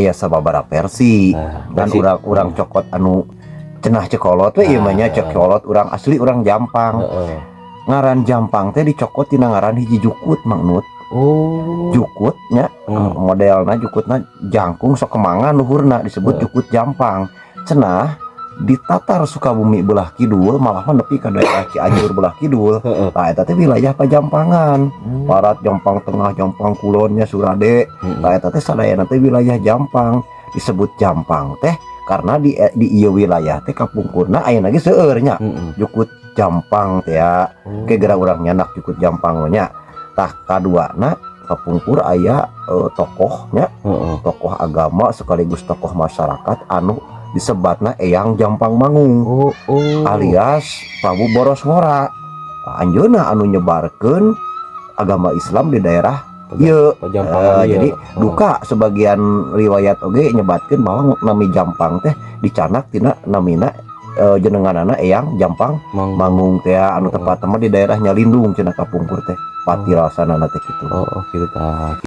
ya sababaraha versi. Kan versi. urang cokot anu cenah cekolot we ieu mah nya cekolot urang asli urang Jampang. Ngaran Jampang teh dicokot tina ngaran hiji Jukut Mang Nut. Oh. Jukut nya modelna Jukutna jangkung sok kemangan luhurna disebut Jukut Jampang. Cenah di Tatar Sukabumi belah kidul malah nepi ka daerah Cianjur belah kidul. Tah eta teh wilayah Pajampangan. Barat Jampang Tengah Jampang Kulonnya Surade. Tah eta teh sadayana teh wilayah Jampang. Disebut Jampang teh karena di ieu wilayah teh kapungkurna aya lagi seueur nya. Jukut Jampang teh ya. Ke geura urang nyanak Jukut Jampang nya. Tah kaduana kapungkur aya tokohnya, tokoh agama sekaligus tokoh masyarakat anu disebatna Eyang Jampang Mangung. Alias Prabu Boros Ngora. Anjeunna anu nyebarkeun agama Islam di daerah ieu. Jadi duka sebagian riwayat oge nyebatkeun bahwa nami Jampang teh dicanak tina namina jenenganana Eyang Jampang Mangung teh anu tepat mah di daerah Nyalindung cenah kapungkur teh. Pati rasanana teh kitu. Kitu tah.